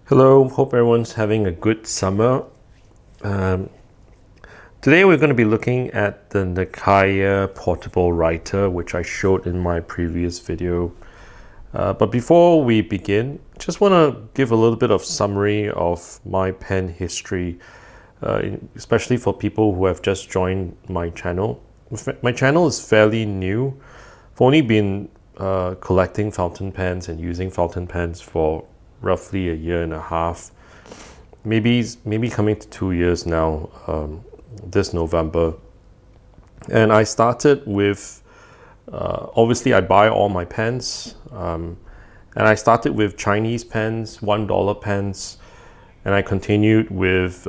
Hello, hope everyone's having a good summer. Today we're going to be looking at the Nakaya Portable Writer, which I showed in my previous video. But before we begin, just want to give a little bit of summary of my pen history, especially for people who have just joined my channel. My channel is fairly new. I've only been collecting fountain pens and using fountain pens for roughly a year and a half, maybe coming to 2 years now, this November. And I started with, obviously I buy all my pens, and I started with Chinese pens, $1 pens, and I continued with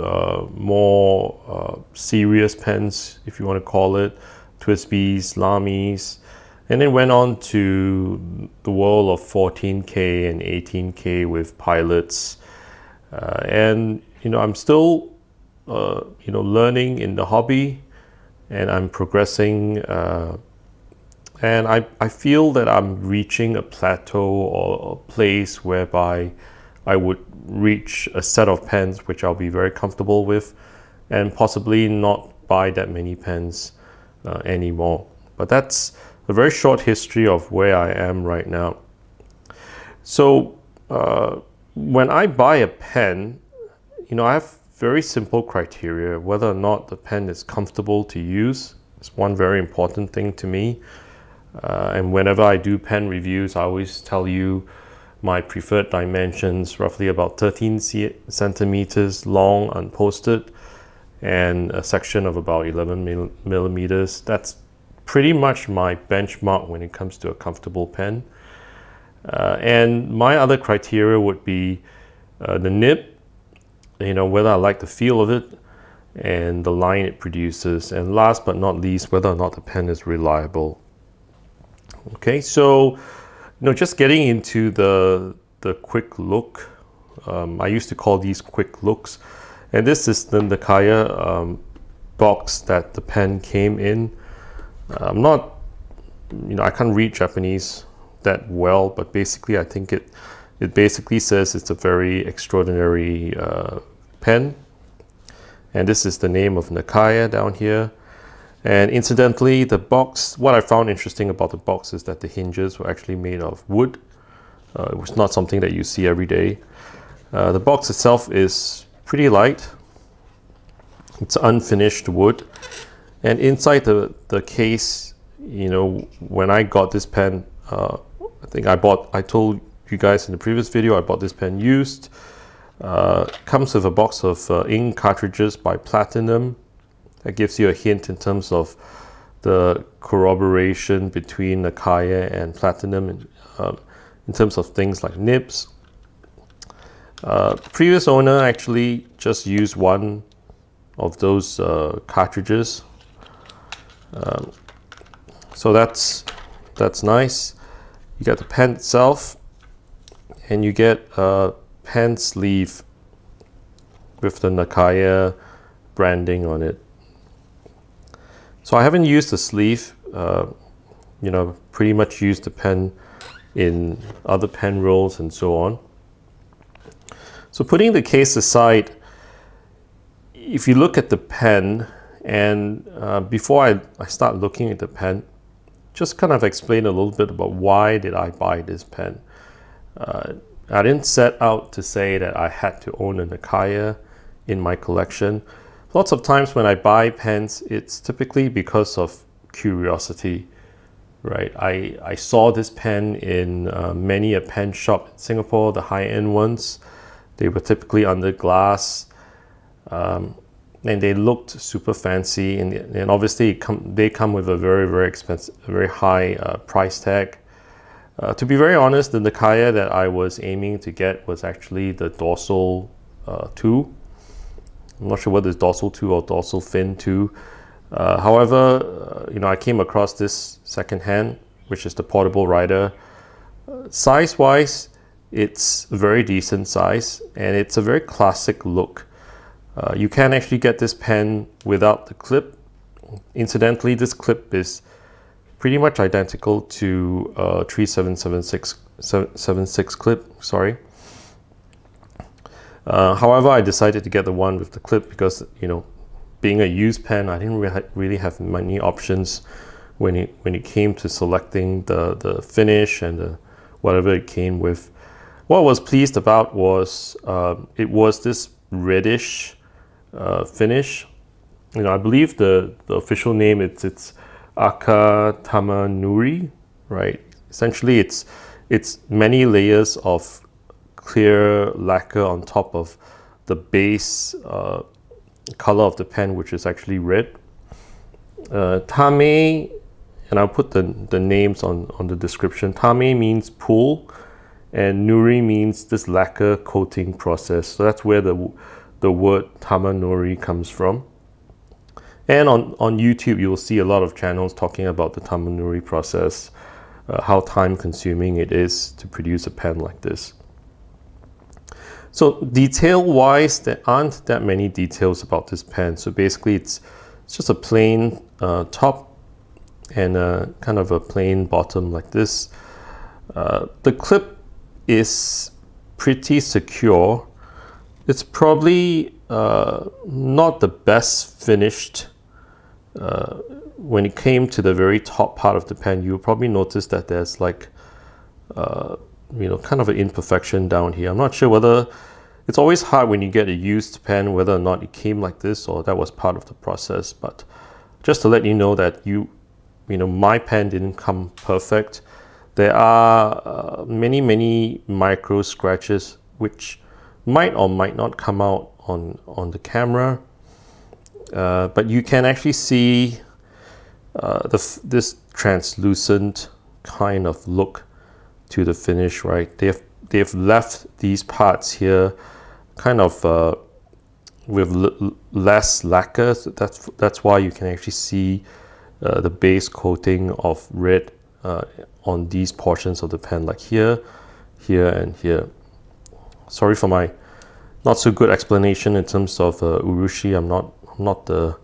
more serious pens, if you want to call it, Twisbys, Lamies, and then went on to the world of 14K and 18K with pilots. And I'm still learning in the hobby, and I'm progressing, and I feel that I'm reaching a plateau or a place whereby I would reach a set of pens which I'll be very comfortable with, and possibly not buy that many pens anymore. But that's a very short history of where I am right now. So when I buy a pen, I have very simple criteria. Whether or not the pen is comfortable to use is one very important thing to me. And whenever I do pen reviews, I always tell you my preferred dimensions, roughly about 13 centimeters long unposted, and a section of about 11 millimeters. That's pretty much my benchmark when it comes to a comfortable pen. And my other criteria would be the nib, whether I like the feel of it, and the line it produces, and last but not least, whether or not the pen is reliable. Okay, so just getting into the quick look. I used to call these quick looks, and this is the Nakaya box that the pen came in. I'm not, I can't read Japanese that well, but basically I think it basically says it's a very extraordinary pen. And this is the name of Nakaya down here. And incidentally, the box, what I found interesting about the box is that the hinges were actually made of wood. It was not something that you see every day. The box itself is pretty light. It's unfinished wood. And inside the case, when I got this pen, I think I told you guys in the previous video, I bought this pen used. Comes with a box of ink cartridges by Platinum. That gives you a hint in terms of the corroboration between Nakaya and Platinum in terms of things like nibs. Previous owner actually just used one of those cartridges. So that's nice. You get the pen itself, and you get a pen sleeve with the Nakaya branding on it. So I haven't used the sleeve, pretty much used the pen in other pen rolls and so on. So putting the case aside, if you look at the pen, and before I start looking at the pen, just kind of explain a little bit about why did I buy this pen. I didn't set out to say that I had to own a Nakaya in my collection. Lots of times when I buy pens, it's typically because of curiosity, right? I saw this pen in many a pen shop in Singapore, the high-end ones. They were typically under glass. And they looked super fancy, and obviously they come with a very, very expensive, very high price tag. To be very honest, the Nakaya that I was aiming to get was actually the dorsal 2. I'm not sure whether it's dorsal 2 or dorsal fin 2. However, I came across this secondhand, which is the Portable Writer. Size-wise, it's a very decent size, and it's a very classic look. You can actually get this pen without the clip. Incidentally, this clip is pretty much identical to a 3776 clip, sorry. However, I decided to get the one with the clip because, you know, being a used pen, I didn't really have many options when it came to selecting the finish and whatever it came with. What I was pleased about was it was this reddish finish. You know, I believe the official name it's Aka-tamenuri, right? Essentially, it's many layers of clear lacquer on top of the base color of the pen, which is actually red. Tame, and I'll put the names on the description. Tame means pool, and nuri means this lacquer coating process. So that's where the word tame-nuri comes from. And on YouTube, you'll see a lot of channels talking about the tame-nuri process, how time-consuming it is to produce a pen like this. So detail-wise, there aren't that many details about this pen. So basically, it's just a plain top and kind of a plain bottom like this. The clip is pretty secure. It's probably not the best finished. When it came to the very top part of the pen, you'll probably notice that there's like, you know, kind of an imperfection down here. I'm not sure whether, it's always hard when you get a used pen, whether or not it came like this or that was part of the process. But just to let you know that you know, my pen didn't come perfect. There are many micro scratches which might or might not come out on the camera. But you can actually see this translucent kind of look to the finish, right? They've left these parts here kind of with less lacquer. So that's why you can actually see the base coating of red on these portions of the pen, like here, here, and here. Sorry for my not so good explanation in terms of urushi. I'm not the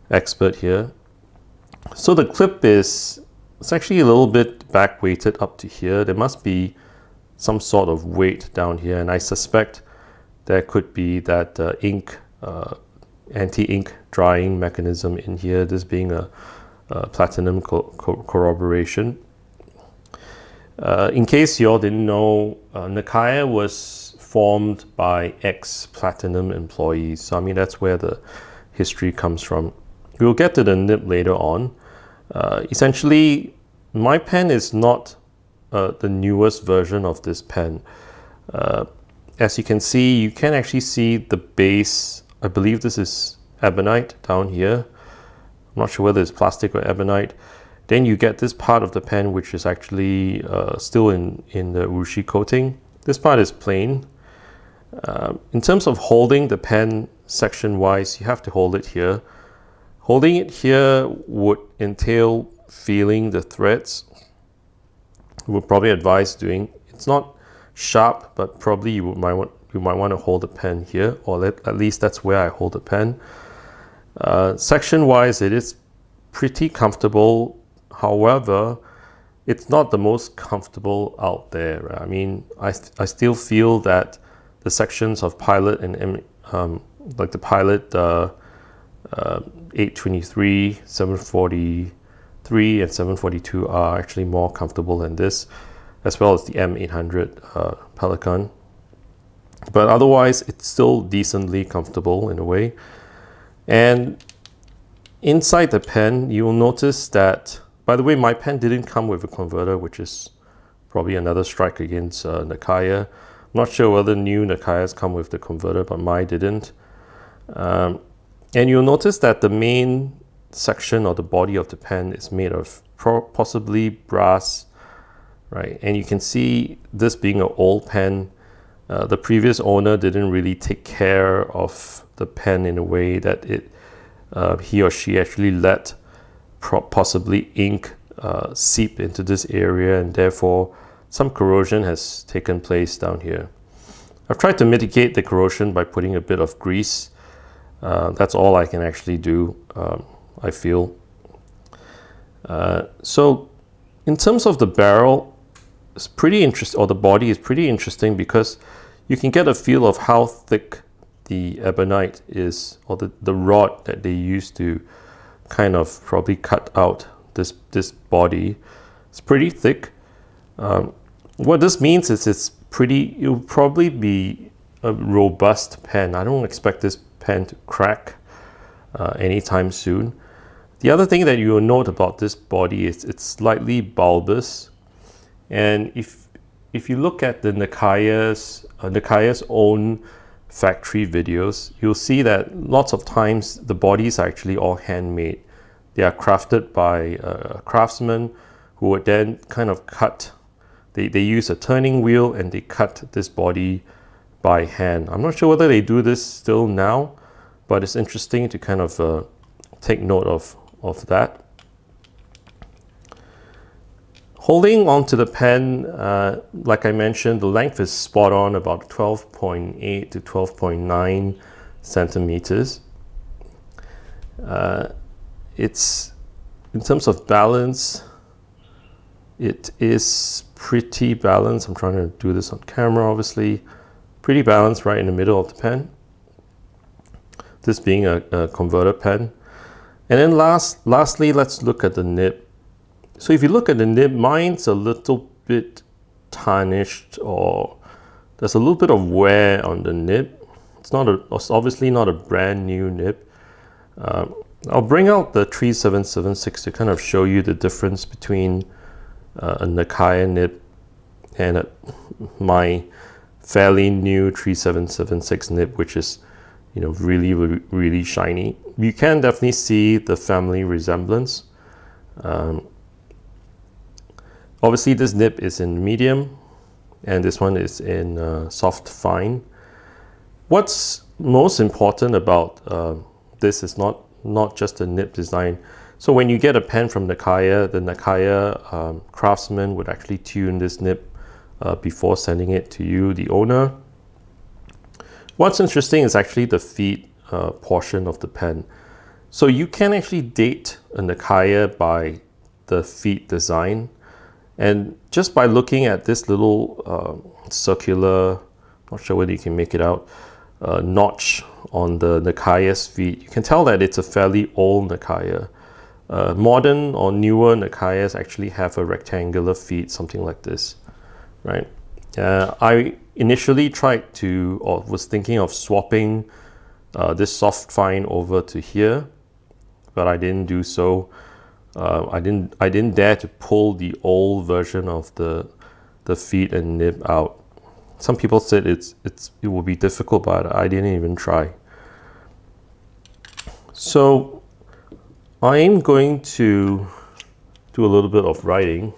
expert here. So the clip it's actually a little bit back weighted up to here. There must be some sort of weight down here, and I suspect there could be that anti-ink drying mechanism in here, this being a platinum corroboration. In case you all didn't know, Nakaya was formed by ex-platinum employees. So I mean, that's where the history comes from. We'll get to the nib later on. Essentially, my pen is not the newest version of this pen. As you can see, you can actually see the base. I believe this is ebonite down here. I'm not sure whether it's plastic or ebonite. Then you get this part of the pen which is actually still in the urushi coating. This part is plain. In terms of holding the pen section wise, you have to hold it here. Holding it here would entail feeling the threads. I would probably advise doing. It's not sharp, but probably you might want to hold the pen here, or at least that's where I hold the pen. Section wise, it is pretty comfortable. However, it's not the most comfortable out there. I mean, I still feel that the sections of Pilot and like the Pilot 823, 743, and 742 are actually more comfortable than this, as well as the M800 Pelican. But otherwise, it's still decently comfortable in a way. And inside the pen, you will notice that, by the way, my pen didn't come with a converter, which is probably another strike against Nakaya. I'm not sure whether new Nakayas come with the converter, but mine didn't. And you'll notice that the main section or the body of the pen is made of possibly brass, right? And you can see this being an old pen. The previous owner didn't really take care of the pen in a way that he or she actually let possibly ink seep into this area, and therefore some corrosion has taken place down here. I've tried to mitigate the corrosion by putting a bit of grease. That's all I can actually do, I feel. So in terms of the barrel, it's pretty interesting, or the body is pretty interesting, because you can get a feel of how thick the ebonite is, or the rod that they use to kind of probably cut out this body. It's pretty thick. What this means is it'll probably be a robust pen. I don't expect this pen to crack anytime soon. The other thing that you will note about this body is it's slightly bulbous, and if you look at the Nakaya's own factory videos, you'll see that lots of times the bodies are actually all handmade. They are crafted by craftsmen who would then kind of cut. They use a turning wheel and they cut this body by hand. I'm not sure whether they do this still now, but it's interesting to kind of take note of that. Holding onto the pen, like I mentioned, the length is spot on, about 12.8 to 12.9 centimeters. It's, in terms of balance, it is pretty balanced. I'm trying to do this on camera, obviously. Pretty balanced right in the middle of the pen. This being a converter pen. And then lastly, let's look at the nib. So if you look at the nib, mine's a little bit tarnished, or there's a little bit of wear on the nib. It's obviously not a brand new nib. I'll bring out the 3776 to kind of show you the difference between a Nakaya nib and my fairly new 3776 nib, which is, you know, really shiny. You can definitely see the family resemblance. Obviously this nib is in medium and this one is in soft fine. What's most important about this is not just the nib design. So when you get a pen from Nakaya, the Nakaya craftsman would actually tune this nib before sending it to you, the owner. What's interesting is actually the feet portion of the pen. So you can actually date a Nakaya by the feet design. And just by looking at this little circular, not sure whether you can make it out, notch on the Nakaya's feet, you can tell that it's a fairly old Nakaya. Modern or newer Nakayas actually have a rectangular feet, something like this, right? I initially tried to, or was thinking of swapping this soft fine over to here, but I didn't do so. I didn't dare to pull the old version of the feet and nib out. Some people said it will be difficult, but I didn't even try. So I'm going to do a little bit of writing.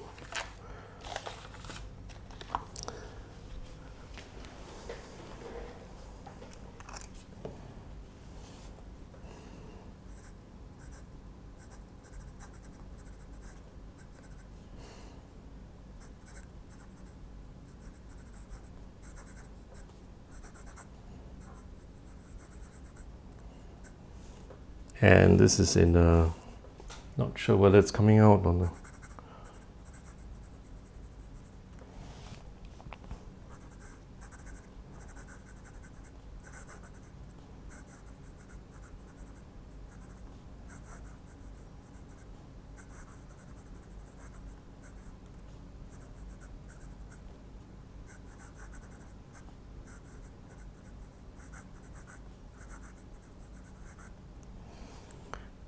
And this is in not sure whether it's coming out on the.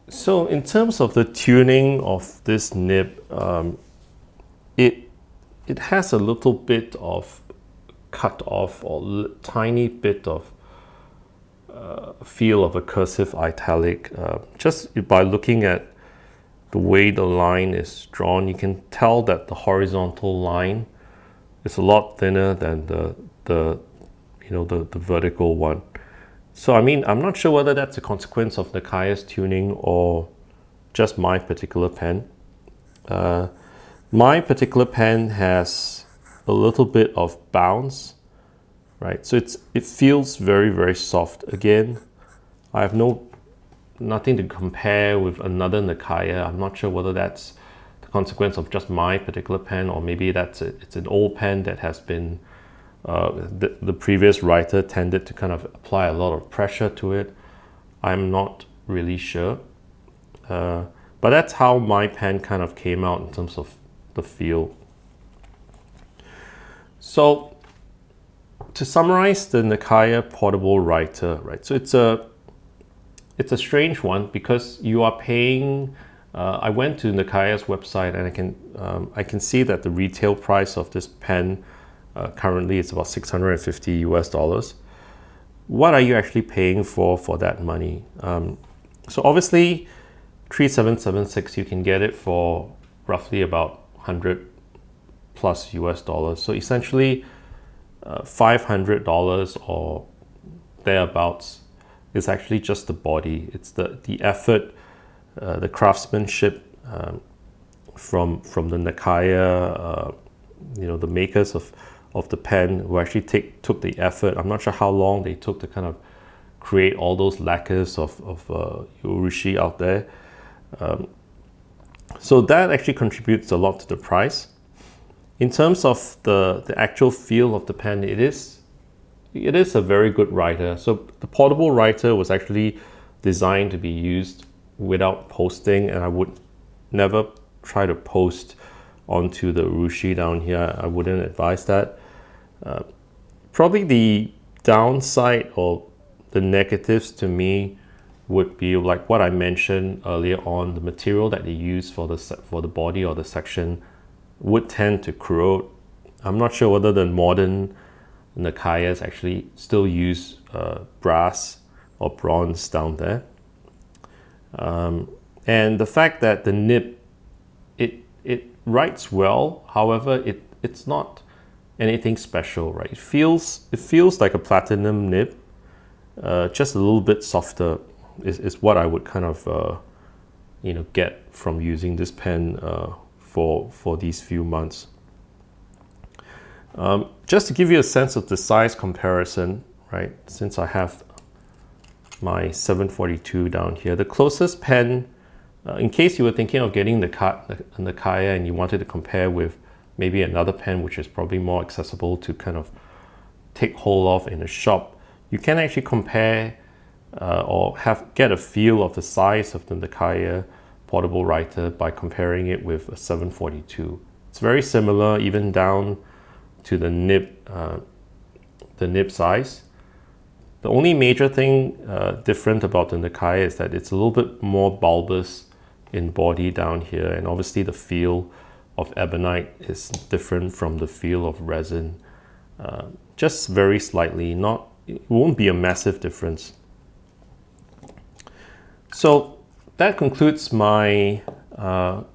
So in terms of the tuning of this nib, it has a little bit of cut off or tiny bit of feel of a cursive italic. Just by looking at the way the line is drawn, you can tell that the horizontal line is a lot thinner than the vertical one. So I mean, I'm not sure whether that's a consequence of Nakaya's tuning or just my particular pen. My particular pen has a little bit of bounce, right? So it feels very soft. Again, I have nothing to compare with another Nakaya. I'm not sure whether that's the consequence of just my particular pen, or maybe it's an old pen that has been The previous writer tended to kind of apply a lot of pressure to it. I'm not really sure. But that's how my pen kind of came out in terms of the feel. So to summarize the Nakaya Portable Writer, right? So it's a strange one because you are paying. I went to Nakaya's website and I can see that the retail price of this pen currently is about $650 US. What are you actually paying for that money? So obviously 3776 you can get it for roughly about 100 plus US dollars. So essentially $500 or thereabouts is actually just the body. It's the effort, the craftsmanship from the Nakaya, the makers of the pen, who actually took the effort. I'm not sure how long they took to kind of create all those lacquers of urushi out there. So that actually contributes a lot to the price. In terms of the actual feel of the pen, it is a very good writer. So the portable writer was actually designed to be used without posting, and I would never try to post onto the urushi down here. I wouldn't advise that. Probably the downside or the negatives to me would be like what I mentioned earlier on. The material that they use for the body or the section would tend to corrode. I'm not sure whether the modern Nakayas actually still use brass or bronze down there. And the fact that the nib, it writes well, however, it's not anything special, right? It feels like a platinum nib, just a little bit softer is what I would kind of get from using this pen for these few months. Just to give you a sense of the size comparison, right? Since I have my 742 down here, the closest pen, in case you were thinking of getting the Nakaya and you wanted to compare with maybe another pen which is probably more accessible to kind of take hold of in a shop, you can actually compare or get a feel of the size of the Nakaya Portable Writer by comparing it with a 742. It's very similar, even down to the nib size. The only major thing different about the Nakaya is that it's a little bit more bulbous in body down here, and obviously the feel of ebonite is different from the feel of resin, just very slightly. It won't be a massive difference. So that concludes my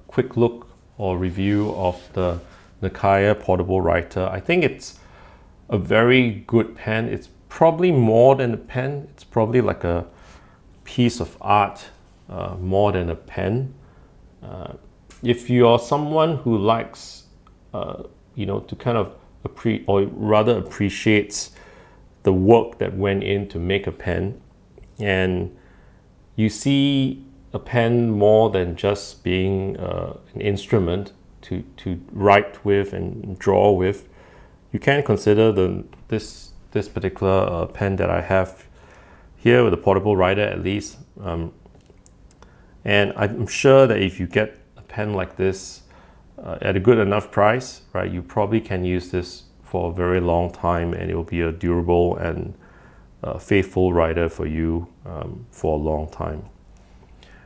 quick look or review of the Nakaya Portable Writer. I think it's a very good pen. It's probably more than a pen. It's probably like a piece of art more than a pen. If you are someone who likes, to kind of appreciates the work that went in to make a pen, and you see a pen more than just being an instrument to write with and draw with, you can consider this particular pen that I have here with the portable writer at least. And I'm sure that if you get a pen like this at a good enough price, right, you probably can use this for a very long time, and it will be a durable and faithful writer for you for a long time.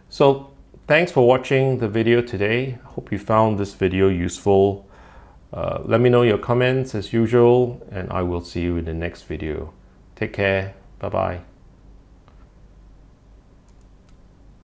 So thanks for watching the video today. I hope you found this video useful. Let me know your comments as usual, and I will see you in the next video. Take care. Bye-bye.